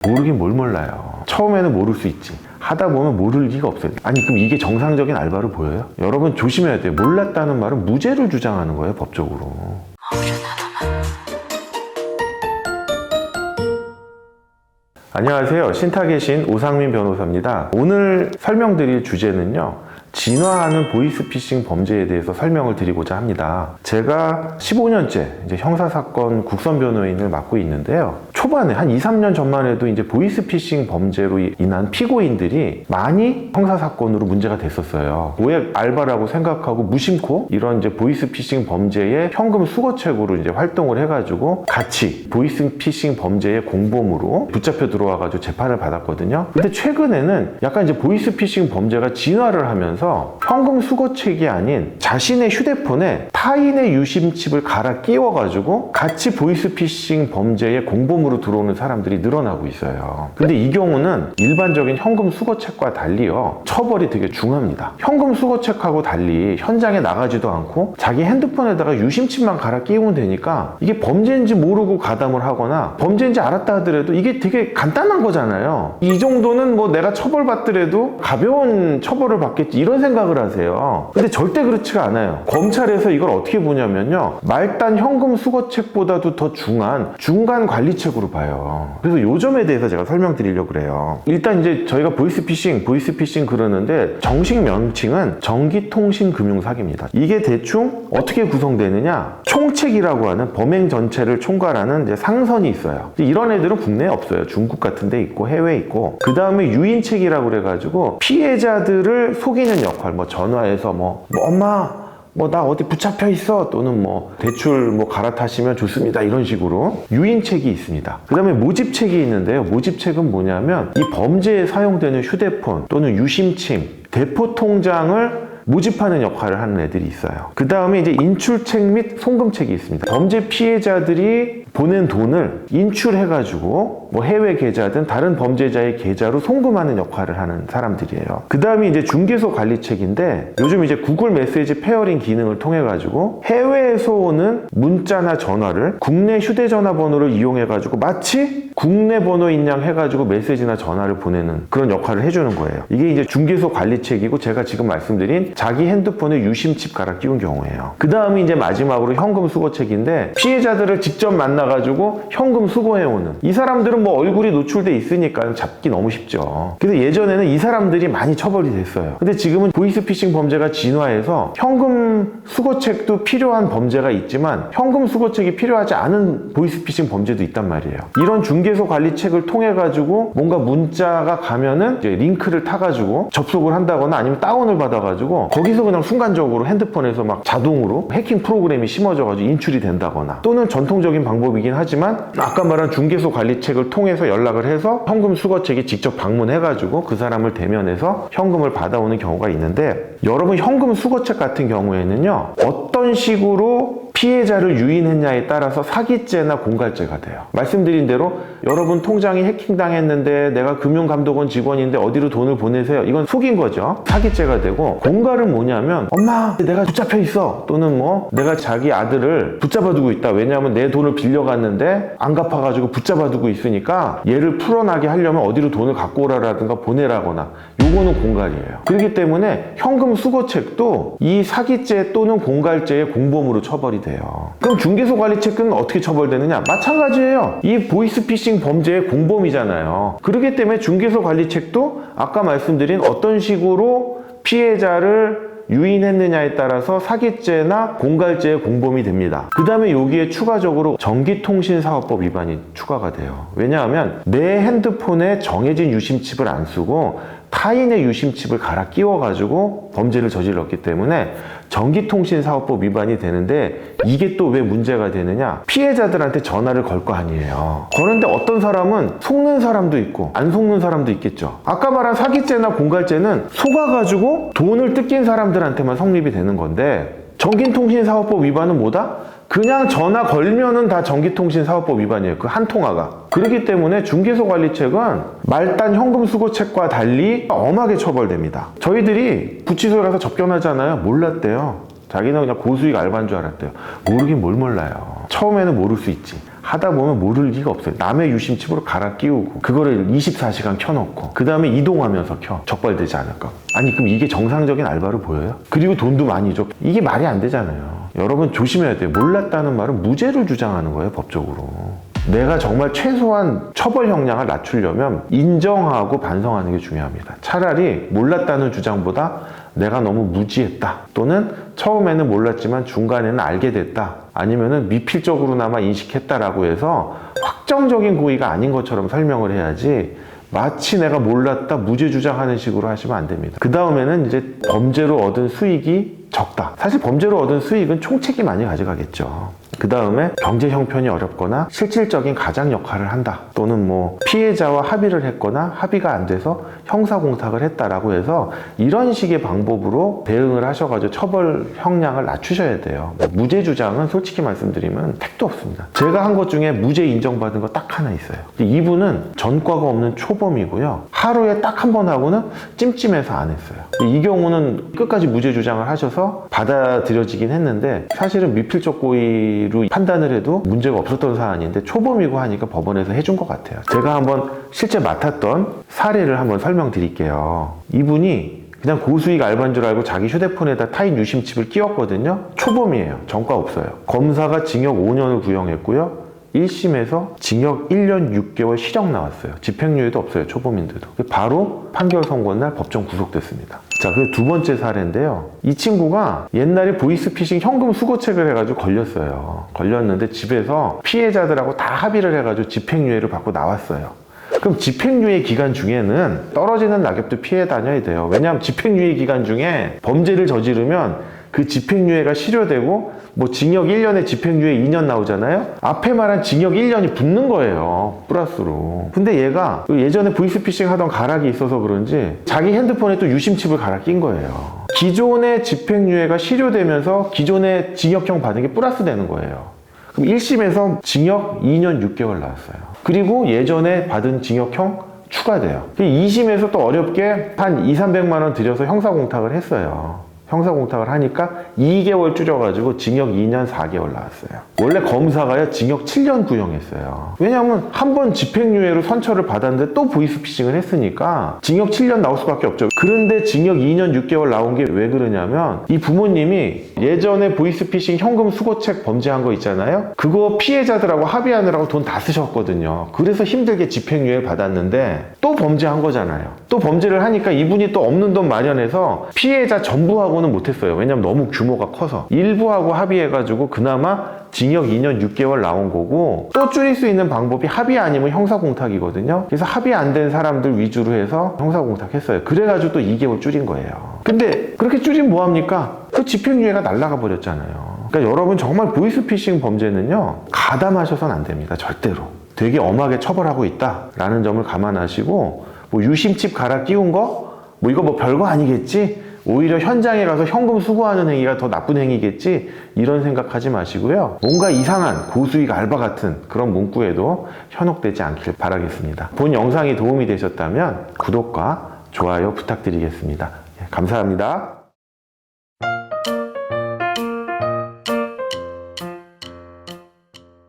모르긴 뭘 몰라요. 처음에는 모를 수 있지. 하다 보면 모를 리가 없어요. 아니 그럼 이게 정상적인 알바로 보여요? 여러분 조심해야 돼요. 몰랐다는 말은 무죄를 주장하는 거예요, 법적으로. 안녕하세요. 신탁의 신 오상민 변호사입니다. 오늘 설명드릴 주제는요, 진화하는 보이스피싱 범죄에 대해서 설명을 드리고자 합니다. 제가 15년째 이제 형사사건 국선변호인을 맡고 있는데요. 초반에 한 2, 3년 전만 해도 이제 보이스피싱 범죄로 인한 피고인들이 많이 형사사건으로 문제가 됐었어요. 고액 알바라고 생각하고 무심코 이런 이제 보이스피싱 범죄의 현금 수거책으로 이제 활동을 해가지고 같이 보이스피싱 범죄의 공범으로 붙잡혀 들어와가지고 재판을 받았거든요. 근데 최근에는 약간 이제 보이스피싱 범죄가 진화를 하면서 현금 수거책이 아닌 자신의 휴대폰에 타인의 유심칩을 갈아 끼워가지고 같이 보이스피싱 범죄의 공범으로 들어오는 사람들이 늘어나고 있어요. 근데 이 경우는 일반적인 현금 수거책과 달리요, 처벌이 되게 중합니다. 현금 수거책하고 달리 현장에 나가지도 않고 자기 핸드폰에다가 유심칩만 갈아 끼우면 되니까 이게 범죄인지 모르고 가담을 하거나 범죄인지 알았다 하더라도 이게 되게 간단한 거잖아요. 이 정도는 뭐 내가 처벌받더라도 가벼운 처벌을 받겠지 이런 생각을 하세요. 근데 절대 그렇지가 않아요. 검찰에서 이걸 어떻게 보냐면요, 말단 현금 수거책보다도 더 중한 중간 관리책으로 봐요. 그래서 요 점에 대해서 제가 설명드리려고 그래요. 일단 이제 저희가 보이스피싱 그러는데 정식 명칭은 전기통신금융사기입니다. 이게 대충 어떻게 구성되느냐, 총책이라고 하는 범행 전체를 총괄하는 이제 상선이 있어요. 이런 애들은 국내에 없어요. 중국 같은 데 있고 해외에 있고, 그 다음에 유인책이라고 그래가지고 피해자들을 속이는 역할, 뭐 전화해서 뭐 엄마 나 어디 붙잡혀 있어, 또는 뭐 대출 뭐 갈아타시면 좋습니다, 이런 식으로 유인책이 있습니다. 그 다음에 모집책이 있는데요. 모집책은 뭐냐면 이 범죄에 사용되는 휴대폰 또는 유심칩, 대포통장을 모집하는 역할을 하는 애들이 있어요. 그 다음에 이제 인출책 및 송금책이 있습니다. 범죄 피해자들이 보낸 돈을 인출해가지고 뭐 해외 계좌든 다른 범죄자의 계좌로 송금하는 역할을 하는 사람들이에요. 그 다음에 이제 중개소 관리책인데, 요즘 이제 구글 메시지 페어링 기능을 통해가지고 해외에서 오는 문자나 전화를 국내 휴대전화 번호를 이용해가지고 마치 국내 번호인 양 해가지고 메시지나 전화를 보내는 그런 역할을 해주는 거예요. 이게 이제 중개소 관리책이고, 제가 지금 말씀드린 자기 핸드폰에 유심칩 갈아 끼운 경우예요. 그 다음에 이제 마지막으로 현금 수거책인데, 피해자들을 직접 만나가지고 현금 수거해오는, 이 사람들은 뭐 얼굴이 노출돼 있으니까 잡기 너무 쉽죠. 그래서 예전에는 이 사람들이 많이 처벌이 됐어요. 근데 지금은 보이스피싱 범죄가 진화해서 현금 수거책도 필요한 범죄가 있지만 현금 수거책이 필요하지 않은 보이스피싱 범죄도 있단 말이에요. 이런 중개소 관리책을 통해 가지고 뭔가 문자가 가면은 이제 링크를 타가지고 접속을 한다거나 아니면 다운을 받아가지고 거기서 그냥 순간적으로 핸드폰에서 막 자동으로 해킹 프로그램이 심어져가지고 인출이 된다거나, 또는 전통적인 방법이긴 하지만 아까 말한 중개소 관리책을 통해서 연락을 해서 현금 수거책이 직접 방문해가지고 그 사람을 대면해서 현금을 받아오는 경우가 있는데, 여러분 현금 수거책 같은 경우에는요, 어떤 식으로 피해자를 유인했냐에 따라서 사기죄나 공갈죄가 돼요. 말씀드린 대로 여러분 통장이 해킹당했는데 내가 금융감독원 직원인데 어디로 돈을 보내세요, 이건 속인 거죠. 사기죄가 되고, 공갈은 뭐냐면 엄마 내가 붙잡혀 있어, 또는 뭐 내가 자기 아들을 붙잡아두고 있다, 왜냐하면 내 돈을 빌려갔는데 안 갚아가지고 붙잡아두고 있으니까 얘를 풀어나게 하려면 어디로 돈을 갖고 오라라든가 보내라거나, 요거는 공갈이에요. 그렇기 때문에 현금 수거책도 이 사기죄 또는 공갈죄의 공범으로 처벌이 돼요. 그럼 중개소 관리책은 어떻게 처벌되느냐? 마찬가지예요. 이 보이스피싱 범죄의 공범이잖아요. 그렇기 때문에 중개소 관리책도 아까 말씀드린 어떤 식으로 피해자를 유인했느냐에 따라서 사기죄나 공갈죄의 공범이 됩니다. 그 다음에 여기에 추가적으로 전기통신사업법 위반이 추가가 돼요. 왜냐하면 내 핸드폰에 정해진 유심칩을 안 쓰고 타인의 유심칩을 갈아 끼워가지고 범죄를 저질렀기 때문에 전기통신사업법 위반이 되는데, 이게 또 왜 문제가 되느냐, 피해자들한테 전화를 걸 거 아니에요. 거는데 어떤 사람은 속는 사람도 있고 안 속는 사람도 있겠죠. 아까 말한 사기죄나 공갈죄는 속아가지고 돈을 뜯긴 사람들한테만 성립이 되는 건데, 전기통신사업법 위반은 뭐다? 그냥 전화 걸면은 다 전기통신사업법 위반이에요. 그 한 통화가. 그렇기 때문에 중개소 관리책은 말단 현금 수거책과 달리 엄하게 처벌됩니다. 저희들이 구치소에 가서 접견하잖아요. 몰랐대요. 자기는 그냥 고수익 알바인 줄 알았대요. 모르긴 뭘 몰라요. 처음에는 모를 수 있지. 하다 보면 모를 리가 없어요. 남의 유심칩으로 갈아 끼우고 그거를 24시간 켜놓고 그 다음에 이동하면서 적발되지 않을까. 아니 그럼 이게 정상적인 알바로 보여요? 그리고 돈도 많이 줘. 이게 말이 안 되잖아요. 여러분 조심해야 돼요. 몰랐다는 말은 무죄를 주장하는 거예요, 법적으로. 내가 정말 최소한 처벌 형량을 낮추려면 인정하고 반성하는 게 중요합니다. 차라리 몰랐다는 주장보다 내가 너무 무지했다, 또는 처음에는 몰랐지만 중간에는 알게 됐다, 아니면은 미필적으로나마 인식했다라고 해서 확정적인 고의가 아닌 것처럼 설명을 해야지, 마치 내가 몰랐다 무죄 주장하는 식으로 하시면 안 됩니다. 그 다음에는 이제 범죄로 얻은 수익이 적다. 사실 범죄로 얻은 수익은 총책이 많이 가져가겠죠. 그 다음에 경제 형편이 어렵거나 실질적인 가장 역할을 한다, 또는 뭐 피해자와 합의를 했거나 합의가 안 돼서 형사공탁을 했다라고 해서 이런 식의 방법으로 대응을 하셔가지고 처벌 형량을 낮추셔야 돼요. 무죄 주장은 솔직히 말씀드리면 택도 없습니다. 제가 한 것 중에 무죄 인정받은 거 딱 하나 있어요. 이분은 전과가 없는 초범이고요, 하루에 딱 한 번 하고는 찜찜해서 안 했어요. 이 경우는 끝까지 무죄 주장을 하셔서 받아들여지긴 했는데, 사실은 미필적 고의로 판단을 해도 문제가 없었던 사안인데 초범이고 하니까 법원에서 해준 것 같아요. 제가 한번 실제 맡았던 사례를 한번 설명드릴게요. 이분이 그냥 고수익 알바인 줄 알고 자기 휴대폰에다 타인 유심칩을 끼웠거든요. 초범이에요. 전과 없어요. 검사가 징역 5년을 구형했고요. 1심에서 징역 1년 6개월 실형 나왔어요. 집행유예도 없어요, 초범인데도. 바로 판결 선고 날 법정 구속됐습니다. 자, 그 두 번째 사례인데요. 이 친구가 옛날에 보이스피싱 현금 수거책을 해가지고 걸렸어요. 걸렸는데 집에서 피해자들하고 다 합의를 해가지고 집행유예를 받고 나왔어요. 그럼 집행유예 기간 중에는 떨어지는 낙엽도 피해 다녀야 돼요. 왜냐하면 집행유예 기간 중에 범죄를 저지르면 그 집행유예가 실효되고 뭐 징역 1년에 집행유예 2년 나오잖아요. 앞에 말한 징역 1년이 붙는 거예요, 플러스로. 근데 얘가 예전에 보이스피싱 하던 가락이 있어서 그런지 자기 핸드폰에 또 유심칩을 갈아 낀 거예요. 기존의 집행유예가 실효되면서 기존의 징역형 받은 게 플러스 되는 거예요. 그럼 1심에서 징역 2년 6개월 나왔어요. 그리고 예전에 받은 징역형 추가돼요. 2심에서 또 어렵게 한 200~300만 원 들여서 형사공탁을 했어요. 형사공탁을 하니까 2개월 줄여가지고 징역 2년 4개월 나왔어요. 원래 검사가요 징역 7년 구형했어요. 왜냐하면 한 번 집행유예로 선처를 받았는데 또 보이스피싱을 했으니까 징역 7년 나올 수밖에 없죠. 그런데 징역 2년 6개월 나온 게 왜 그러냐면, 이 부모님이 예전에 보이스피싱 현금 수거책 범죄한 거 있잖아요. 그거 피해자들하고 합의하느라고 돈 다 쓰셨거든요. 그래서 힘들게 집행유예를 받았는데 또 범죄한 거잖아요. 또 범죄를 하니까 이분이 또 없는 돈 마련해서 피해자 전부하고는 못했어요. 왜냐면 너무 규모가 커서. 일부하고 합의해가지고 그나마 징역 2년 6개월 나온 거고, 또 줄일 수 있는 방법이 합의 아니면 형사공탁이거든요. 그래서 합의 안 된 사람들 위주로 해서 형사공탁 했어요. 그래가지고 또 2개월 줄인 거예요. 근데 그렇게 줄이면 뭐합니까? 그 집행유예가 날아가 버렸잖아요. 그러니까 여러분 정말 보이스피싱 범죄는요 가담하셔서는 안 됩니다. 절대로. 되게 엄하게 처벌하고 있다라는 점을 감안하시고, 뭐 유심칩 갈아 끼운 거? 뭐 이거 뭐 별거 아니겠지? 오히려 현장에 가서 현금 수거하는 행위가 더 나쁜 행위겠지? 이런 생각하지 마시고요. 뭔가 이상한 고수익 알바 같은 그런 문구에도 현혹되지 않길 바라겠습니다. 본 영상이 도움이 되셨다면 구독과 좋아요 부탁드리겠습니다. 감사합니다.